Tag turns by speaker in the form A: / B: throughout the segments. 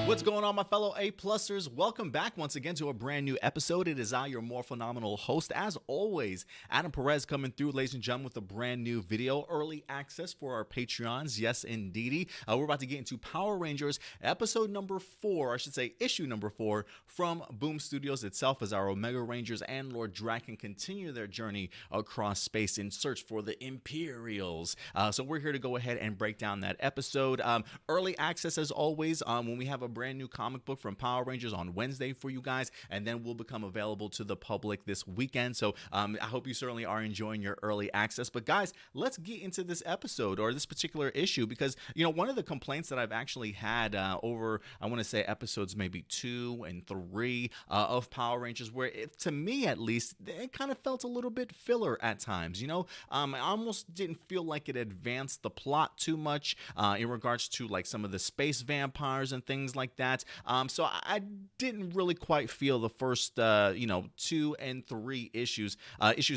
A: What's going on, my fellow A-Plusers? Welcome back once again to a brand new episode. It is I, your Morphinominal host. As always, Adam Perez coming through, ladies and gentlemen, with a brand new video. Early access for our Patreons. Yes, indeedy. We're about to get into Power Rangers episode number 4, I should say issue number 4, from Boom Studios itself, as our Omega Rangers and Lord Drakkon continue their journey across space in search for the Imperials. So we're here to go ahead and break down that episode. Early access, as always, when we have a brand new comic book from Power Rangers on Wednesday for you guys, and then will become available to the public this weekend. So I hope you certainly are enjoying your early access. But guys, let's get into this episode, or this particular issue, because one of the complaints that I've actually had over, I want to say, episodes maybe 2 and 3 of Power Rangers, where to me at least, it kind of felt a little bit filler at times. I almost didn't feel like it advanced the plot too much in regards to like some of the space vampires and things like that. So I didn't really quite feel the first 2 and 3 issues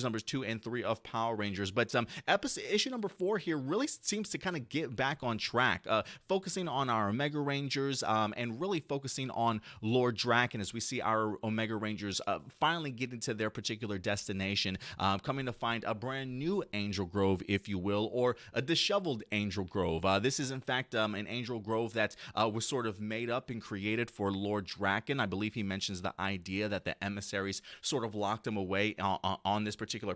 A: numbers 2 and 3 of Power Rangers. But issue number 4 here really seems to kind of get back on track, focusing on our Omega Rangers and really focusing on Lord Drakkon, as we see our Omega Rangers finally getting to their particular destination, coming to find a brand new Angel Grove, if you will, or a disheveled Angel Grove. This is in fact an Angel Grove that was sort of made up and created for Lord Drakkon. I believe he mentions the idea that the emissaries sort of locked him away on this particular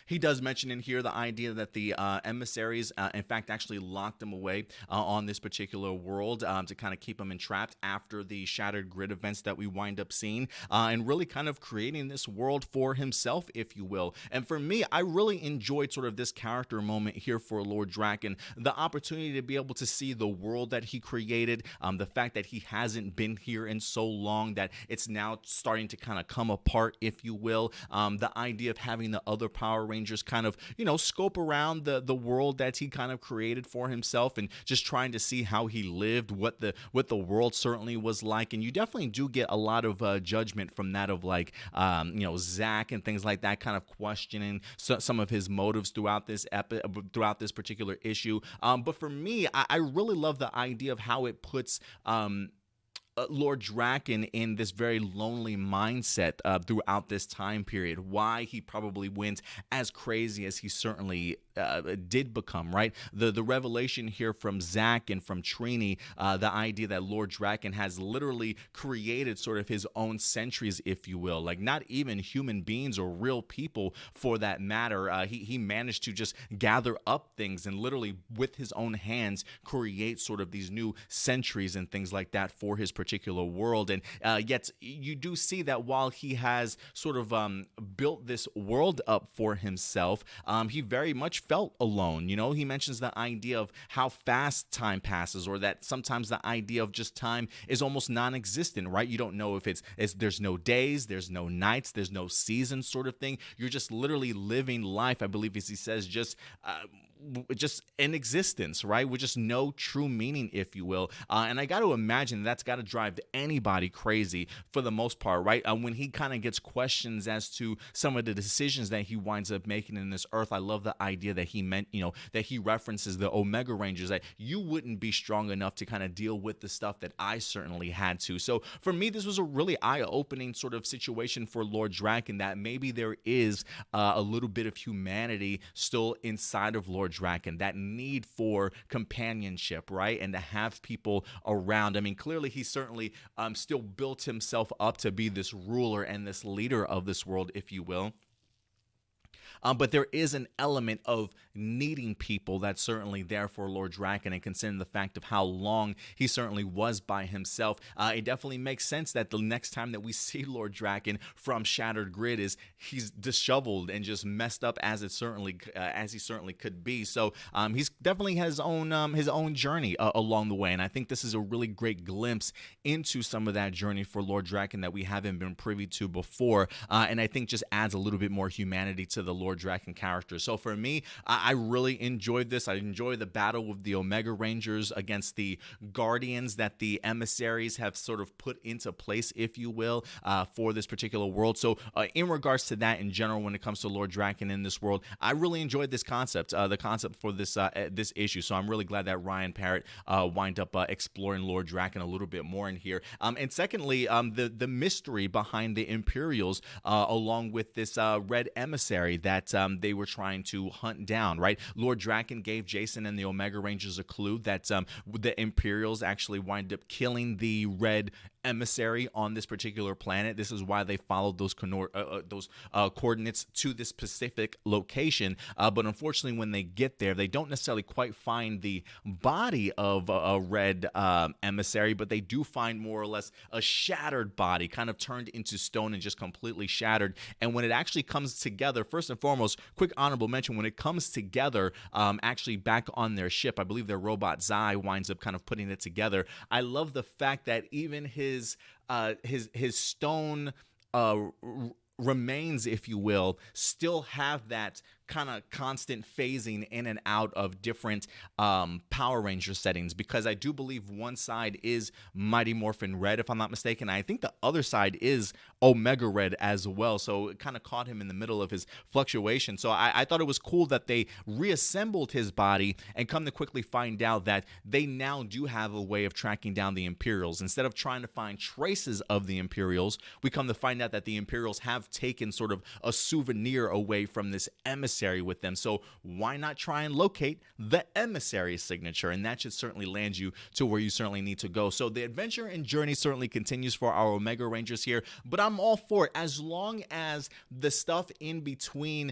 A: He does mention in here the idea that the emissaries, in fact, actually locked him away on this particular world to kind of keep him entrapped after the Shattered Grid events that we wind up seeing, and really kind of creating this world for himself, if you will. And for me, I really enjoyed sort of this character moment here for Lord Drakkon, the opportunity to be able to see the world that he created, the fact that he hasn't been here in so long that it's now starting to kind of come apart, if you will. The idea of having the other Power Rangers kind of, scope around the world that he kind of created for himself, and just trying to see how he lived, what the world certainly was like. And you definitely do get a lot of judgment from that, of like, Zach and things like that, kind of questioning some of his motives throughout this particular issue. But for me, I really love the idea of how it puts Lord Drakkon in this very lonely mindset throughout this time period. Why he probably went as crazy as he certainly did become, right? The revelation here from Zach and from Trini, the idea that Lord Drakkon has literally created sort of his own sentries, if you will, like not even human beings or real people for that matter. He managed to just gather up things and literally with his own hands create sort of these new sentries and things like that for his particular world. And yet you do see that while he has sort of built this world up for himself, he very much felt alone. He mentions the idea of how fast time passes, or that sometimes the idea of just time is almost non-existent, right? You don't know if there's no days, there's no nights, there's no seasons, sort of thing. You're just literally living life, I believe, as he says, just in existence, right? With just no true meaning, if you will. And I got to imagine that's got to drive anybody crazy for the most part, right? When he kind of gets questions as to some of the decisions that he winds up making in this earth, I love the idea that he meant, that he references the Omega Rangers, that you wouldn't be strong enough to kind of deal with the stuff that I certainly had to. So for me, this was a really eye-opening sort of situation for Lord Drakkon, that maybe there is a little bit of humanity still inside of Lord Drakkon, that need for companionship, right? And to have people around. I mean, clearly he certainly still built himself up to be this ruler and this leader of this world, if you will. But there is an element of needing people that's certainly there for Lord Drakkon, and considering the fact of how long he certainly was by himself, it definitely makes sense that the next time that we see Lord Drakkon from Shattered Grid is he's disheveled and just messed up as he certainly could be. So he's definitely has his own journey along the way, and I think this is a really great glimpse into some of that journey for Lord Drakkon that we haven't been privy to before, and I think just adds a little bit more humanity to the Lord Lord Drakkon characters. So for me, I really enjoyed this. I enjoyed the battle with the Omega Rangers against the Guardians that the emissaries have sort of put into place, if you will, for this particular world. So in regards to that in general, when it comes to Lord Drakkon in this world, I really enjoyed this concept, the concept for this this issue. So I'm really glad that Ryan Parrott wind up exploring Lord Drakkon a little bit more in here. And secondly, the mystery behind the Imperials, along with this red emissary that they were trying to hunt down, right? Lord Drakkon gave Jason and the Omega Rangers a clue that the Imperials actually wind up killing the red emissary on this particular planet. This is why they followed those coordinates to this specific location. But unfortunately, when they get there, they don't necessarily quite find the body of a red emissary, but they do find more or less a shattered body, kind of turned into stone and just completely shattered. And when it actually comes together, first and foremost, quick honorable mention, when it comes together, actually back on their ship, I believe their robot Zai winds up kind of putting it together. I love the fact that even his stone remains, if you will, still have that kind of constant phasing in and out of different Power Ranger settings, because I do believe one side is Mighty Morphin Red, if I'm not mistaken. I think the other side is Omega Red as well. So it kind of caught him in the middle of his fluctuation. So I thought it was cool that they reassembled his body and come to quickly find out that they now do have a way of tracking down the Imperials. Instead of trying to find traces of the Imperials, we come to find out that the Imperials have taken sort of a souvenir away from this emissary with them. So why not try and locate the emissary signature? And that should certainly land you to where you certainly need to go. So the adventure and journey certainly continues for our Omega Rangers here, but I'm all for it as long as the stuff in between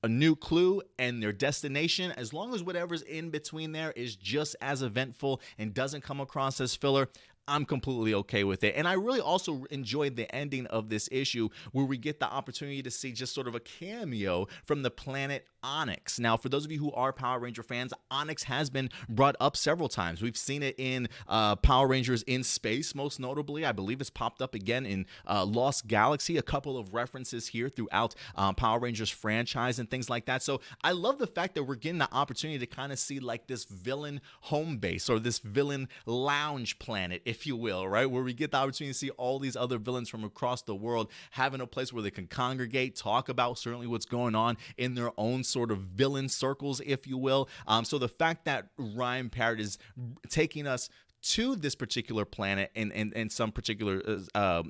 A: a new clue and their destination, as long as whatever's in between there is just as eventful and doesn't come across as filler, I'm completely okay with it. And I really also enjoyed the ending of this issue where we get the opportunity to see just sort of a cameo from the planet Onyx. Now, for those of you who are Power Ranger fans, Onyx has been brought up several times. We've seen it in Power Rangers in Space, most notably. I believe it's popped up again in Lost Galaxy, a couple of references here throughout Power Rangers franchise and things like that. So I love the fact that we're getting the opportunity to kind of see like this villain home base or this villain lounge planet, if you will, right? Where we get the opportunity to see all these other villains from across the world having a place where they can congregate, talk about certainly what's going on in their own sort of villain circles, if you will. So the fact that Ryan Parrott is taking us to this particular planet in some particular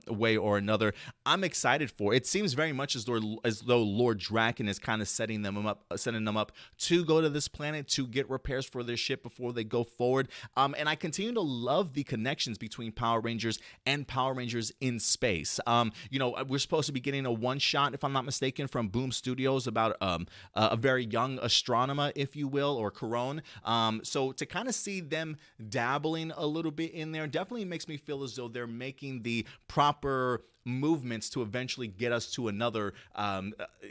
A: way or another, I'm excited for. It seems very much as though Lord Drakkon is kind of setting them up to go to this planet to get repairs for their ship before they go forward. And I continue to love the connections between Power Rangers and Power Rangers in Space. You know, we're supposed to be getting a one-shot, if I'm not mistaken, from Boom Studios about a very young astronomer, if you will, or Corone. So to kind of see them dabbling a little bit in there definitely makes me feel as though they're making the proper movements to eventually get us to another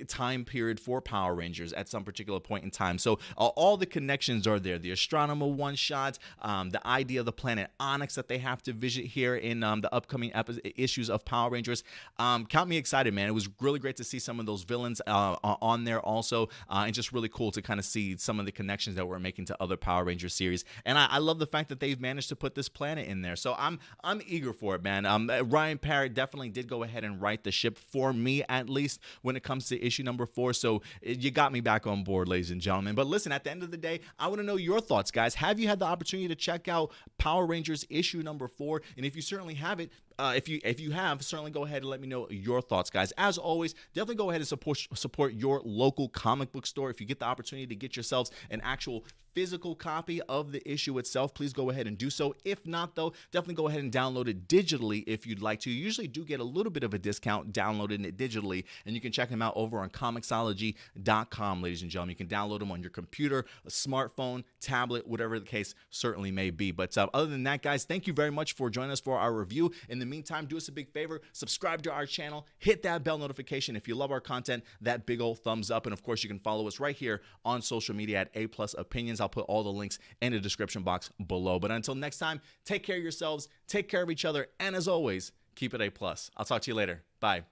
A: time period for Power Rangers at some particular point in time. So all the connections are there. The astronomer one-shot, the idea of the planet Onyx that they have to visit here in the upcoming issues of Power Rangers. Count me excited, man. It was really great to see some of those villains on there also, and just really cool to kind of see some of the connections that we're making to other Power Ranger series. And I love the fact that they've managed to put this planet in there. So I'm eager for it, man. Ryan Parrott definitely did go ahead and write the ship for me, at least when it comes to issue number 4. So you got me back on board, ladies and gentlemen. But listen, at the end of the day, I want to know your thoughts, guys. Have you had the opportunity to check out Power Rangers issue number 4? And if you certainly have it, if you have, certainly go ahead and let me know your thoughts, guys. As always, definitely go ahead and support your local comic book store. If you get the opportunity to get yourselves an actual physical copy of the issue itself, please go ahead and do so. If not, though, definitely go ahead and download it digitally if you'd like to. You usually do get a little bit of a discount downloading it digitally, and you can check them out over on Comixology.com, ladies and gentlemen. You can download them on your computer, a smartphone, tablet, whatever the case certainly may be. But other than that, guys, thank you very much for joining us for our review. In the meantime, do us a big favor, subscribe to our channel, hit that bell notification if you love our content, that big old thumbs up, and of course you can follow us right here on social media at aplusopinions. I'll put all the links in the description box below. But until next time, take care of yourselves, take care of each other, and as always, keep it A+. I'll talk to you later. Bye.